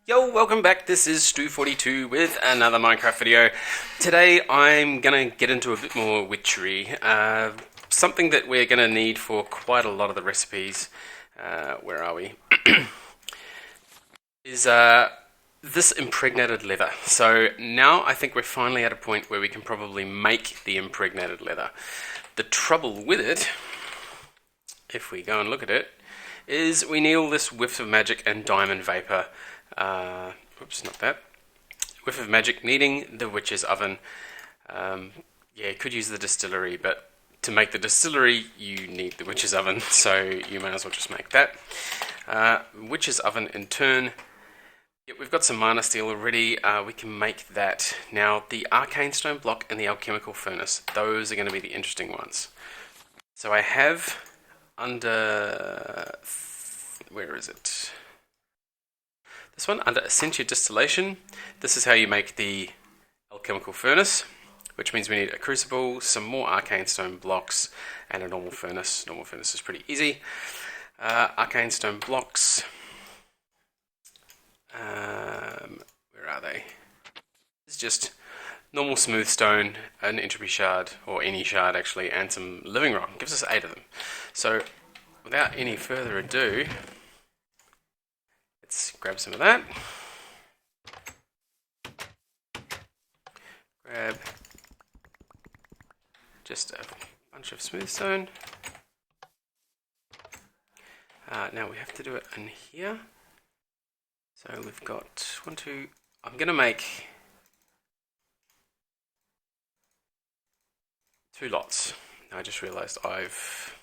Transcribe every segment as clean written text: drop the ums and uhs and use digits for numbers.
Yo, welcome back. This is Stu42 with another Minecraft video. Today I'm going to get into a bit more witchery. Something that we're going to need for quite a lot of the recipes. Where are we? is this impregnated leather. So now I think we're finally at a point where we can probably make the impregnated leather. The trouble with it, if we go and look at it, is we need all this whiff of magic and diamond vapor. Oops, not that. Whiff of magic, needing the witch's oven. Yeah, could use the distillery, but to make the distillery, you need the witch's oven, so you may as well just make that. Witch's oven in turn. Yep, we've got some mana steel already. We can make that. Now, the arcane stone block and the alchemical furnace, those are going to be the interesting ones. So I have under... where is it? This one, under Essentia Distillation, this is how you make the alchemical furnace, which means we need a crucible, some more arcane stone blocks, and a normal furnace. Normal furnace is pretty easy. Arcane stone blocks, where are they? It's just normal smooth stone, an entropy shard, or any shard actually, and some living rock. Gives us 8 of them. So, without any further ado, let's grab some of that. Grab just a bunch of smooth stone. Now we have to do it in here. So we've got 1, 2. I'm going to make 2 lots. I just realised I've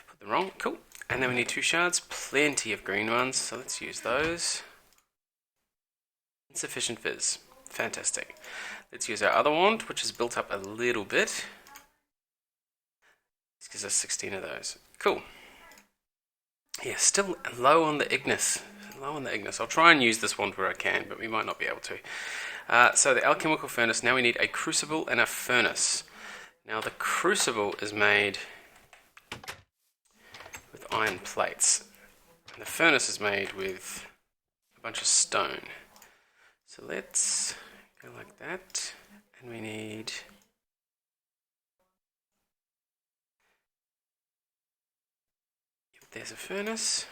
put them wrong. Cool. And then we need 2 shards, plenty of green ones, so let's use those. Insufficient fizz, fantastic. Let's use our other wand, which is built up a little bit. This gives us 16 of those. Cool. Yeah, still low on the Ignis. Low on the Ignis. I'll try and use this wand where I can, but we might not be able to. So the alchemical furnace, now we need a crucible and a furnace. Now the crucible is made with iron plates, and the furnace is made with a bunch of stone. So let's go like that, and we need there's a furnace.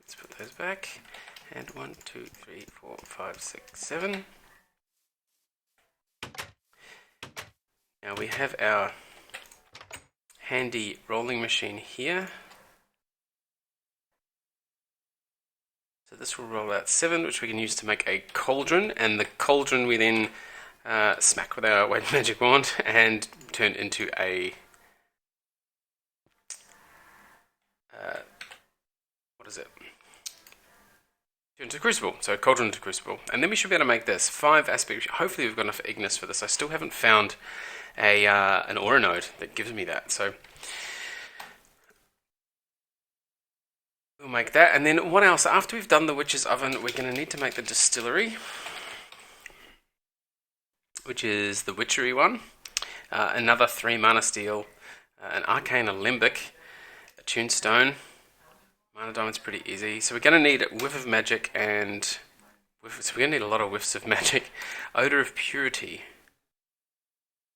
Let's put those back, and 1, 2, 3, 4, 5, 6, 7. Now we have our handy rolling machine here. So this will roll out 7, which we can use to make a cauldron, and the cauldron we then smack with our white magic wand and turn into a what is it? Turn into a crucible. So cauldron to crucible, and then we should be able to make this 5 aspect. Hopefully we've got enough Ignis for this. I still haven't found a an aura node that gives me that, so we'll make that. And then what else? After we've done the witch's oven, we're going to need to make the distillery, which is the witchery one. Another 3 mana steel, an arcane alembic, a tuned stone. Mana diamond's pretty easy. So we're going to need a whiff of magic and so we're going to need a lot of whiffs of magic. Odor of purity.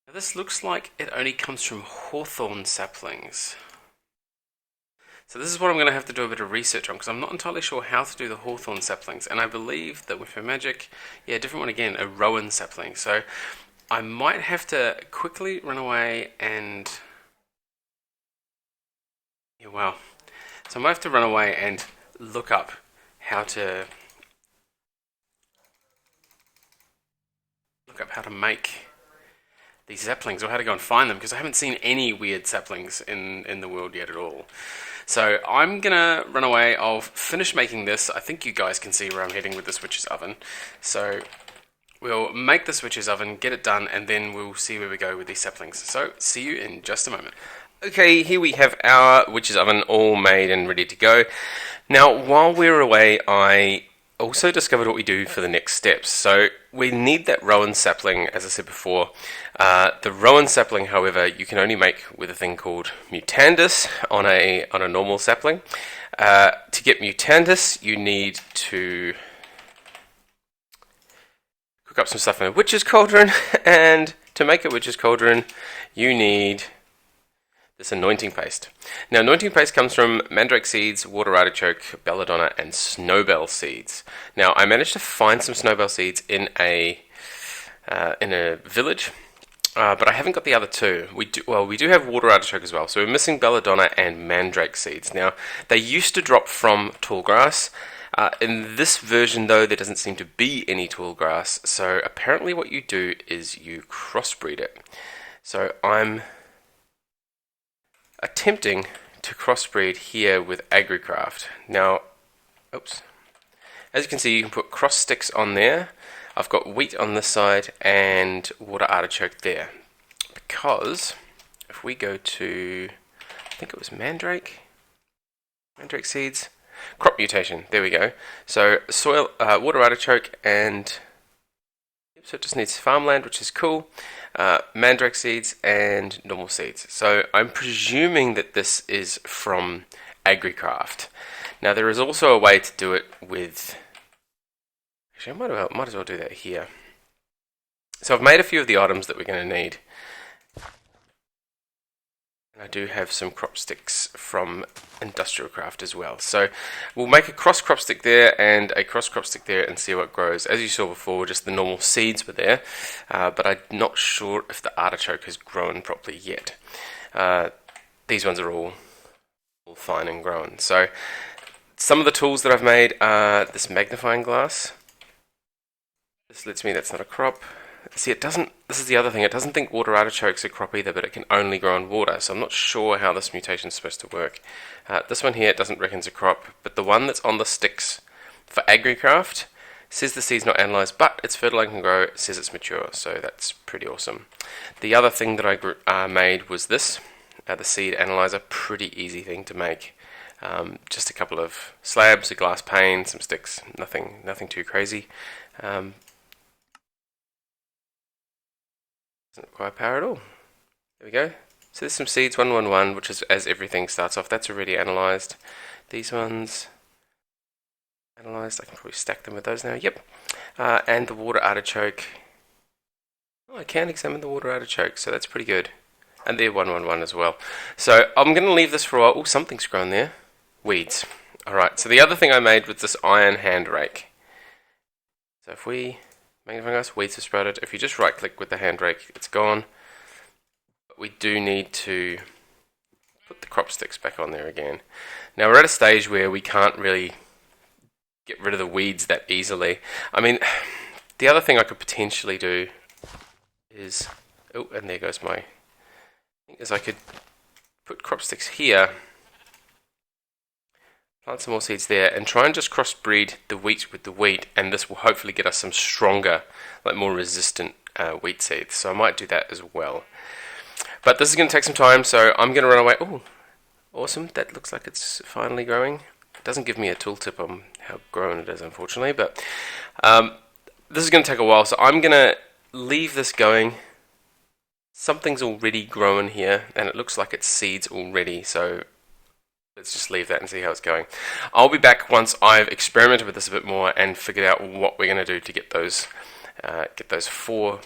Now this looks like it only comes from hawthorn saplings. So this is what I'm going to have to do a bit of research on, because I'm not entirely sure how to do the hawthorn saplings, and I believe that with her magic, yeah, different one again, a rowan sapling. So I might have to quickly run away and yeah, wow. So I might have to run away and look up how to make these saplings, or how to go and find them, because I haven't seen any weird saplings in the world yet at all. So I'm gonna run away. I'll finish making this. I think you guys can see where I'm heading with this witch's oven. So we'll make this witch's oven, get it done, and then we'll see where we go with these saplings. So see you in just a moment. Okay, here we have our witch's oven all made and ready to go. Now, while we were away, I also discovered what we do for the next steps. So we need that rowan sapling, as I said before. The rowan sapling, however, you can only make with a thing called mutandis on a normal sapling. To get Mutandis, you need to cook up some stuff in a witch's cauldron, and to make a witch's cauldron, you need this anointing paste. Now, anointing paste comes from mandrake seeds, water artichoke, belladonna, and snowbell seeds. Now, I managed to find some snowbell seeds in a village, but I haven't got the other two. We do have water artichoke as well, so we're missing belladonna and mandrake seeds. Now, they used to drop from tall grass. In this version, though, there doesn't seem to be any tall grass, so apparently what you do is you crossbreed it. So I'm attempting to crossbreed here with Agricraft. Now, oops. As you can see, you can put cross sticks on there. I've got wheat on this side and water artichoke there. Because if we go to, I think it was mandrake seeds, crop mutation, there we go. So soil, water artichoke, and so it just needs farmland, which is cool. Mandrake seeds and normal seeds. So I'm presuming that this is from Agricraft. Now there is also a way to do it with, actually I might as well do that here. So I've made a few of the items that we're going to need. And I do have some crop sticks from Industrial Craft as well. So we'll make a cross crop stick there and a cross crop stick there and see what grows. As you saw before, just the normal seeds were there, but I'm not sure if the artichoke has grown properly yet. These ones are all fine and grown. So some of the tools that I've made are this magnifying glass. This lets me, that's not a crop. See, it doesn't, this is the other thing, it doesn't think water artichokes are crop either, but it can only grow in water, so I'm not sure how this mutation is supposed to work. This one here, it doesn't reckon it's a crop, but the one that's on the sticks for Agricraft says the seed's not analysed, but it's fertile and can grow, it says it's mature, so that's pretty awesome. The other thing that I made was this, the seed analyzer, pretty easy thing to make. Just a couple of slabs, a glass pane, some sticks, nothing too crazy. Doesn't require power at all. There we go. So there's some seeds, 111, which is as everything starts off. That's already analysed. These ones, analysed. I can probably stack them with those now. Yep. And the water artichoke. Oh, I can examine the water artichoke, so that's pretty good. And they're 111 as well. So I'm going to leave this for a while. Oh, something's grown there. Weeds. Alright, so the other thing I made was this iron hand rake. So if we magnifying glass, weeds have sprouted. If you just right click with the hand rake, it's gone. But we do need to put the crop sticks back on there again. Now we're at a stage where we can't really get rid of the weeds that easily. I mean, the other thing I could potentially do is, oh, and there goes my, is I could put crop sticks here, plant some more seeds there, and try and just crossbreed the wheat with the wheat, and this will hopefully get us some stronger, like more resistant wheat seeds. So I might do that as well. But this is going to take some time, so I'm going to run away. Oh, awesome. That looks like it's finally growing. It doesn't give me a tooltip on how grown it is, unfortunately, but this is going to take a while, so I'm going to leave this going. Something's already grown here, and it looks like it's seeds already, so let's just leave that and see how it's going. I'll be back once I've experimented with this a bit more and figured out what we're going to do to get those 4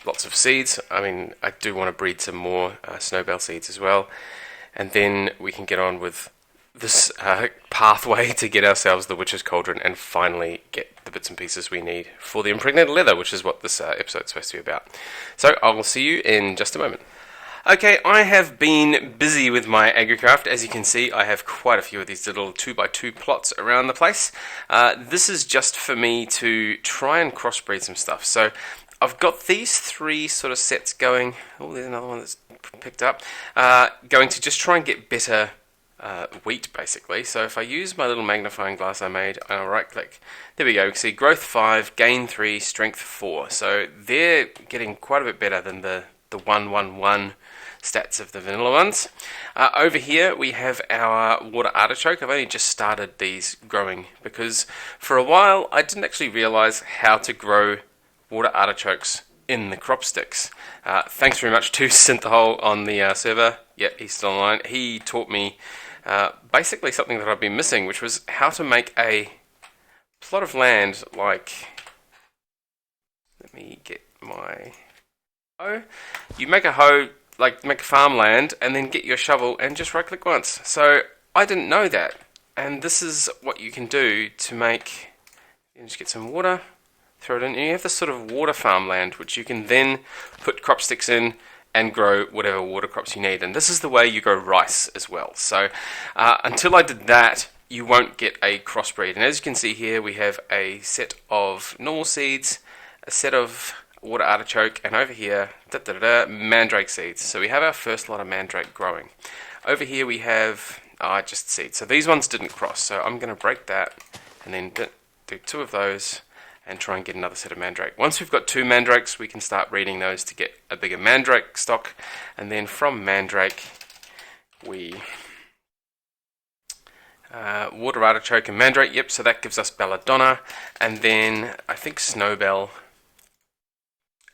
lots of seeds. I mean, I do want to breed some more snowbell seeds as well, and then we can get on with this pathway to get ourselves the Witch's Cauldron and finally get the bits and pieces we need for the Impregnated Leather, which is what this episode's supposed to be about. So I'll see you in just a moment. Okay, I have been busy with my Agricraft. As you can see, I have quite a few of these little 2x2 plots around the place. This is just for me to try and crossbreed some stuff. So I've got these 3 sort of sets going. Oh, there's another one that's picked up. Going to just try and get better wheat, basically. So if I use my little magnifying glass I made, and I'll right click, there we go. You can see growth 5, gain 3, strength 4. So they're getting quite a bit better than the 111 stats of the vanilla ones. Over here we have our water artichoke. I've only just started these growing because for a while I didn't actually realise how to grow water artichokes in the crop sticks. Thanks very much to Synthahole on the server. Yeah, he's still online. He taught me basically something that I've been missing, which was how to make a plot of land like... Let me get my hoe. You make a hoe, like make a farmland, and then get your shovel and just right click once. So I didn't know that, and this is what you can do to make... You just get some water, throw it in, and you have this sort of water farmland which you can then put crop sticks in and grow whatever water crops you need. And this is the way you grow rice as well. So until I did that, you won't get a crossbreed. And as you can see here, we have a set of normal seeds, a set of water artichoke, and over here, mandrake seeds. So we have our first lot of mandrake growing. Over here we have just seeds. So these ones didn't cross. So I'm going to break that and then do 2 of those and try and get another set of mandrake. Once we've got 2 mandrakes, we can start breeding those to get a bigger mandrake stock, and then from mandrake we water artichoke and mandrake, yep, so that gives us belladonna, and then I think snowbell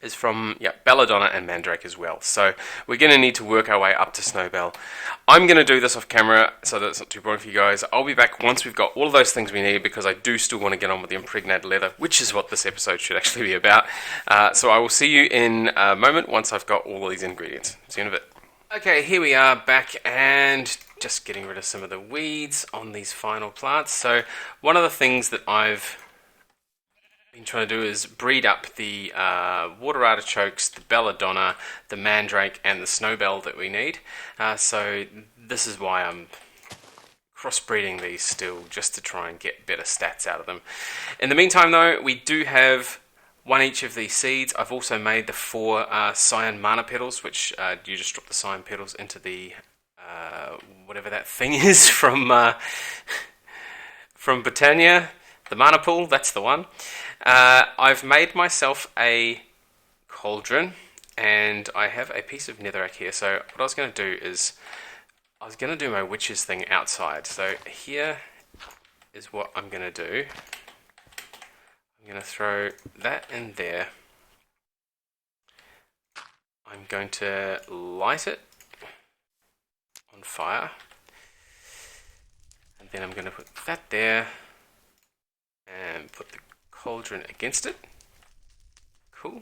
is from, belladonna and mandrake as well. So we're going to need to work our way up to snowbell. I'm going to do this off camera so that it's not too boring for you guys. I'll be back once we've got all of those things we need, because I do still want to get on with the impregnated leather, which is what this episode should actually be about. So I will see you in a moment once I've got all of these ingredients. See you in a bit. Okay, here we are back, and just getting rid of some of the weeds on these final plants. So one of the things that I've been trying to do is breed up the water artichokes, the belladonna, the mandrake, and the snowbell that we need. So this is why I'm crossbreeding these still, just to try and get better stats out of them. In the meantime though, we do have 1 each of these seeds. I've also made the 4 cyan mana petals, which you just drop the cyan petals into the whatever that thing is from Botania. The mana pool, that's the one. I've made myself a cauldron, and I have a piece of netherrack here. So what I was going to do is, I was going to do my witches thing outside. So here is what I'm going to do. I'm going to throw that in there. I'm going to light it on fire, and then I'm going to put that there and put the cauldron against it. Cool.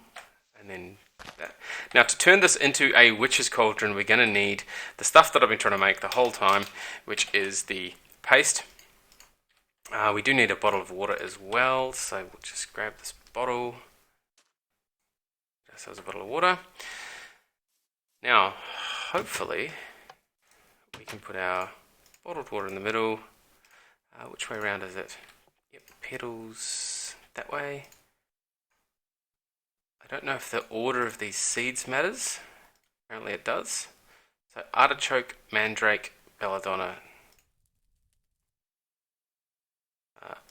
And then that. Now to turn this into a witch's cauldron, we're going to need the stuff that I've been trying to make the whole time, which is the paste. We do need a bottle of water as well, so we'll just grab this bottle. Just as a bottle of water. Now, hopefully, we can put our bottled water in the middle. Which way around is it? Yep, petals that way. I don't know if the order of these seeds matters. Apparently it does. So artichoke, mandrake, belladonna.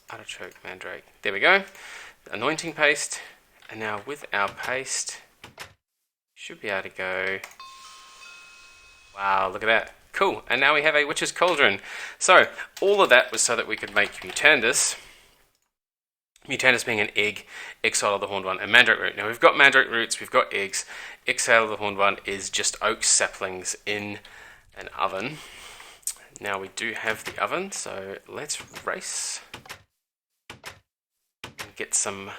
Artichoke, mandrake. There we go. Anointing paste. And now with our paste, should be able to go. Wow, look at that. Cool. And now we have a witch's cauldron. So all of that was so that we could make mutandis. Mutandis being an egg, exile of the horned one, and mandrake root. Now we've got mandrake roots, we've got eggs. Exile of the horned one is just oak saplings in an oven. Now we do have the oven, so let's race and get some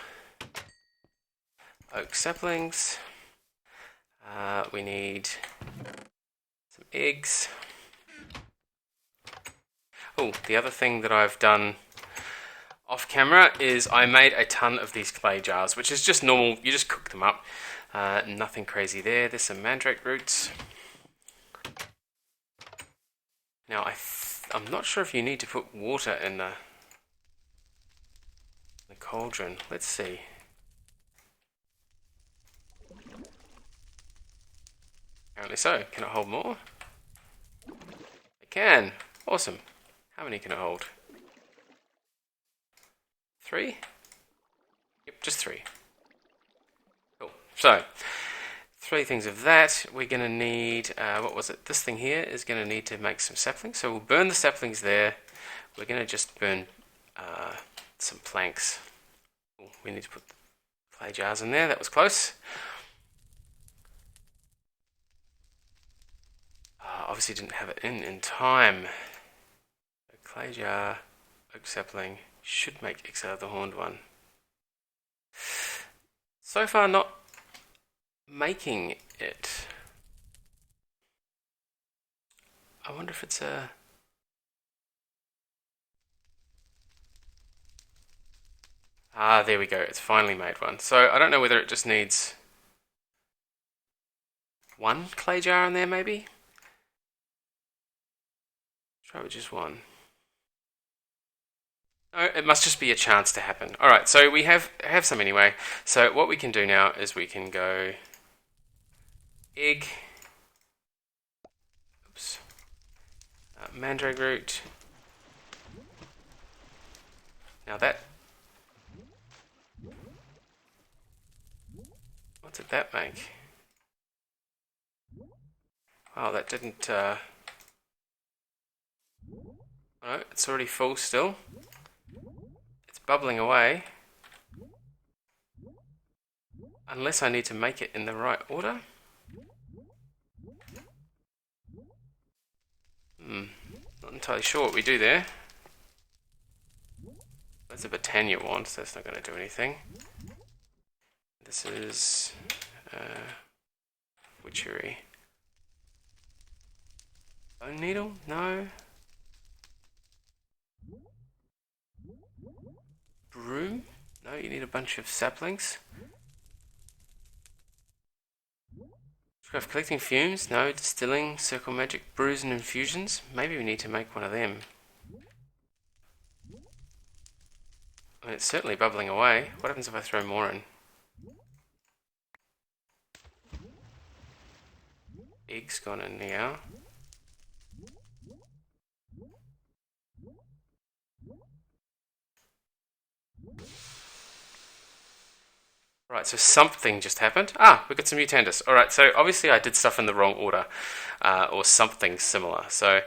oak saplings. We need some eggs. Oh, the other thing that I've done off camera is I made a ton of these clay jars, which is just normal. You just cook them up. Nothing crazy there. There's some mandrake roots. Now I'm not sure if you need to put water in the cauldron. Let's see. Apparently so. Can it hold more? It can. Awesome. How many can it hold? 3? Yep, just 3. Cool. So, 3 things of that. We're going to need, what was it? This thing here is going to need to make some saplings. So we'll burn the saplings there. We're going to just burn some planks. Ooh, we need to put the clay jars in there. That was close. Obviously didn't have it in time. clay jar, oak sapling, should make exile the horned one. So far not making it. I wonder if it's a... Ah, there we go, it's finally made one. So I don't know whether it just needs one clay jar in there maybe? Try with just one. No, it must just be a chance to happen. Alright, so we have some anyway. So what we can do now is we can go egg, oops, mandrake root. Now that, what did that make? Wow, that didn't, oh, it's already full still. It's bubbling away. Unless I need to make it in the right order. Not entirely sure what we do there. That's a Botania wand, so that's not going to do anything. This is Witchery. Bone needle? No. Broom? No, you need a bunch of saplings. Witchcraft collecting fumes? No. Distilling, circle magic, brews and infusions? Maybe we need to make one of them. I mean, it's certainly bubbling away. What happens if I throw more in? Egg's gone in now. Right, so something just happened. Ah, we got some mutandis. Alright, so obviously I did stuff in the wrong order, or something similar. So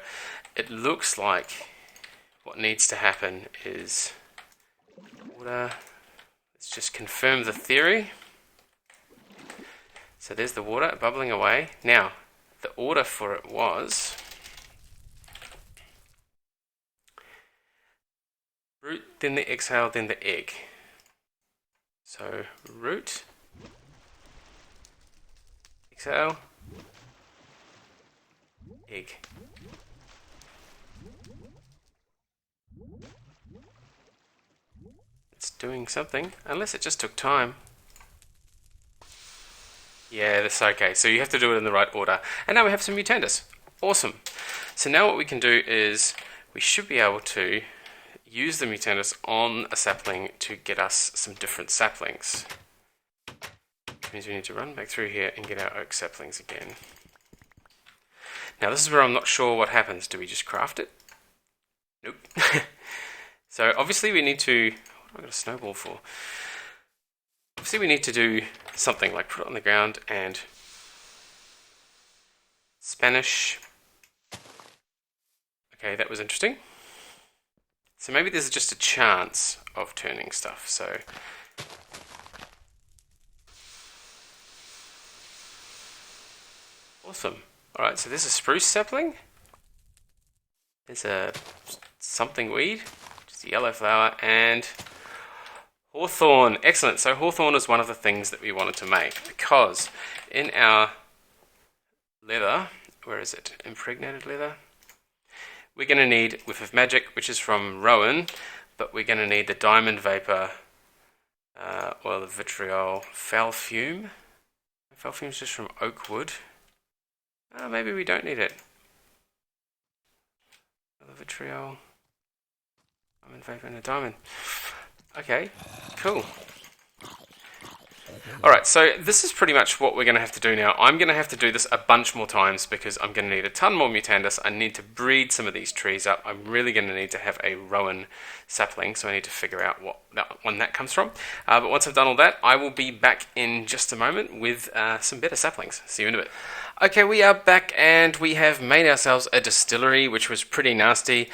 it looks like what needs to happen is water. Let's just confirm the theory. So there's the water bubbling away. Now, the order for it was root, then the exhale, then the egg. So root, exhale, egg. It's doing something, unless it just took time. Yeah, that's okay. So you have to do it in the right order. And now we have some mutandis. Awesome. So now what we can do is we should be able to use the mutandis on a sapling to get us some different saplings. Which means we need to run back through here and get our oak saplings again. Now this is where I'm not sure what happens. Do we just craft it? Nope. So obviously we need to... What have I got a snowball for? Obviously we need to do something like put it on the ground and Spanish. Okay, that was interesting. So maybe there's just a chance of turning stuff. So awesome. Alright, so there's a spruce sapling. There's a something weed, just a yellow flower, and hawthorn. Excellent. So hawthorn is one of the things that we wanted to make because in our leather, where is it? Impregnated leather. We're going to need Whiff of Magic, which is from Rowan, but we're going to need the Diamond Vapor, or the Vitriol Foul Fume. Foul Fume is just from oak wood. Maybe we don't need it. The Vitriol, Diamond Vapor, and a diamond. Okay, cool. Alright, so this is pretty much what we're going to have to do now. I'm going to have to do this a bunch more times because I'm going to need a ton more mutandis. I need to breed some of these trees up. I'm really going to need to have a rowan sapling, so I need to figure out when that comes from. But once I've done all that, I will be back in just a moment with some better saplings. See you in a bit. Okay, we are back and we have made ourselves a distillery, which was pretty nasty.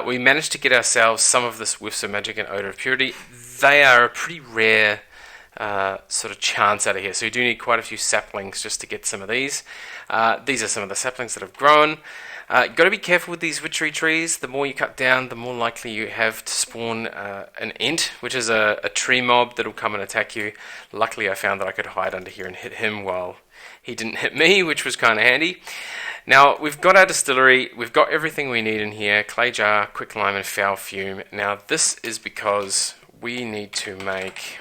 We managed to get ourselves some of this Whiffs of Magic and Odor of Purity. They are a pretty rare sort of chance out of here, so you do need quite a few saplings just to get some of these. These are some of the saplings that have grown. Got to be careful with these witchery trees. The more you cut down, the more likely you have to spawn an ent, which is a tree mob that'll come and attack you. Luckily, I found that I could hide under here and hit him while he didn't hit me, which was kind of handy. Now, we've got our distillery. We've got everything we need in here. Clay jar, quicklime, and foul fume. Now, this is because we need to make,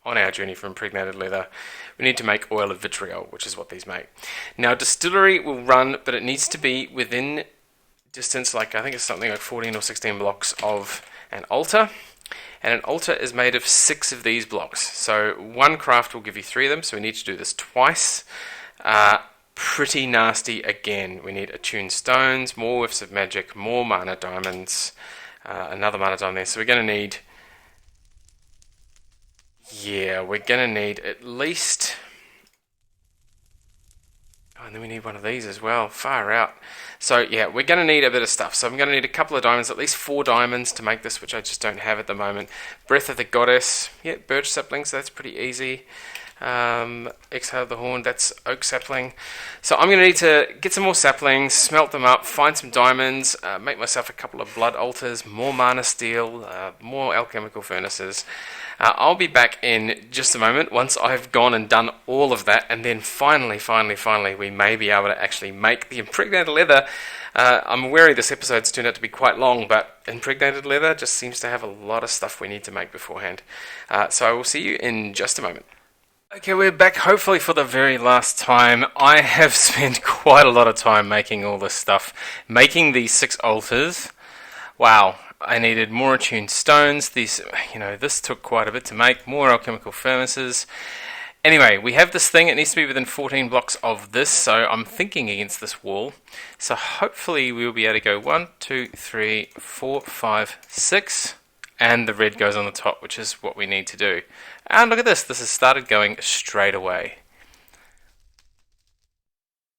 on our journey from impregnated leather, we need to make oil of vitriol, which is what these make. Now, distillery will run, but it needs to be within distance, like I think it's something like 14 or 16 blocks of an altar. And an altar is made of 6 of these blocks. So one craft will give you 3 of them, so we need to do this twice. Pretty nasty again. We need attuned stones, more whiffs of magic, more mana diamonds, another mana diamond there. So we're going to need... yeah, we're going to need at least... oh, and then we need one of these as well. Far out. So yeah, we're going to need a bit of stuff. So I'm going to need a couple of diamonds, at least 4 diamonds to make this, which I just don't have at the moment. Breath of the Goddess. Yeah, birch saplings, so that's pretty easy. Exhale of the Horn, that's oak sapling. So I'm going to need to get some more saplings, smelt them up, find some diamonds, make myself a couple of blood altars, more mana steel, more alchemical furnaces. I'll be back in just a moment once I've gone and done all of that, and then finally we may be able to actually make the impregnated leather. I'm wary this episode's turned out to be quite long, but impregnated leather just seems to have a lot of stuff we need to make beforehand. So I will see you in just a moment. Okay, we're back hopefully for the very last time. I have spent quite a lot of time making all this stuff. Making these 6 altars. Wow, I needed more attuned stones. These, this took quite a bit to make. More alchemical furnaces. Anyway, we have this thing. It needs to be within 14 blocks of this, so I'm thinking against this wall. So hopefully we'll be able to go 1, 2, 3, 4, 5, 6. And the red goes on the top, which is what we need to do. And look at this. This has started going straight away.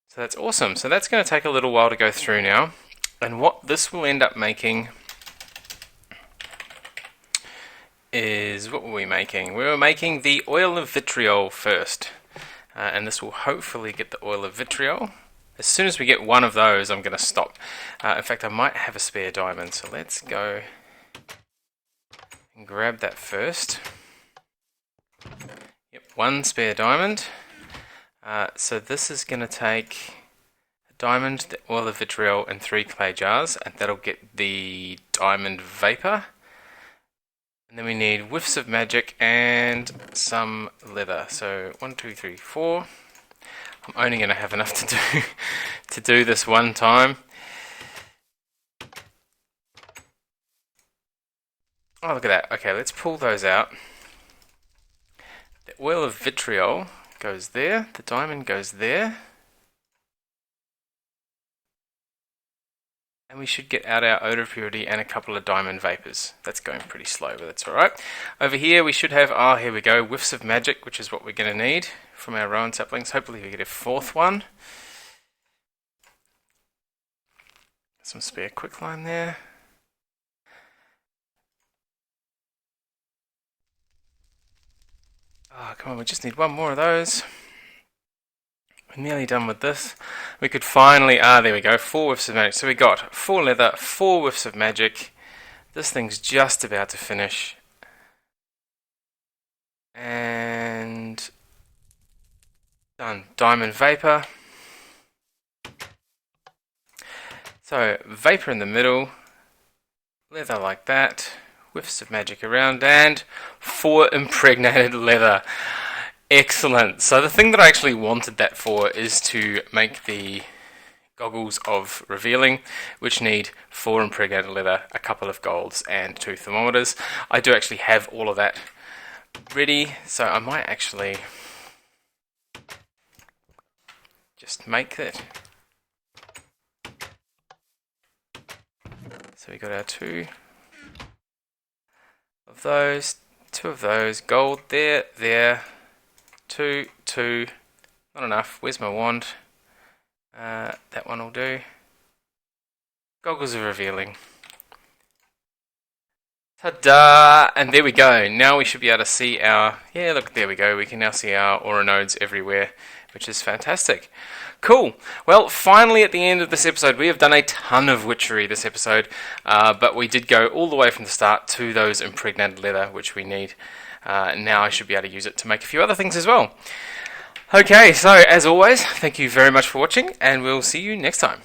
So that's awesome. So that's going to take a little while to go through now. And what this will end up making is... what were we making? We were making the oil of vitriol first. And this will hopefully get the oil of vitriol. As soon as we get one of those, I'm going to stop. In fact, I might have a spare diamond. So let's go and grab that first. Yep, 1 spare diamond. So this is going to take a diamond, the oil of vitriol, and 3 clay jars, and that'll get the diamond vapor. And then we need whiffs of magic and some leather. So 1, 2, 3, 4. I'm only going to have enough to do this one time. Oh, look at that. Okay, let's pull those out. The oil of vitriol goes there. The diamond goes there. And we should get out our odor of purity and a couple of diamond vapors. That's going pretty slow, but that's alright. Over here we should have, here we go, whiffs of magic, which is what we're going to need from our rowan saplings. Hopefully we get a 4th one. Some spare quicklime there. Oh, come on, we just need 1 more of those. We're nearly done with this. We could finally... there we go, 4 whiffs of magic. So we got 4 leather, 4 whiffs of magic. This thing's just about to finish. And... done. Diamond vapor. So, vapor in the middle. Leather like that. Whiffs of magic around, and 4 impregnated leather. Excellent. So the thing that I actually wanted that for is to make the goggles of revealing, which need 4 impregnated leather, a couple of golds, and 2 thermometers. I do actually have all of that ready, so I might actually just make it. So we got our 2 of those, 2 of those, gold there, 2, not enough, where's my wand? That one will do. Goggles of revealing. Ta-da! And there we go. Now we should be able to see our... yeah, look, there we go. We can now see our aura nodes everywhere. which is fantastic. Cool. Well, finally at the end of this episode, we have done a ton of witchery this episode, but we did go all the way from the start to those impregnated leather, which we need. Now I should be able to use it to make a few other things as well. Okay, so as always, thank you very much for watching, and we'll see you next time.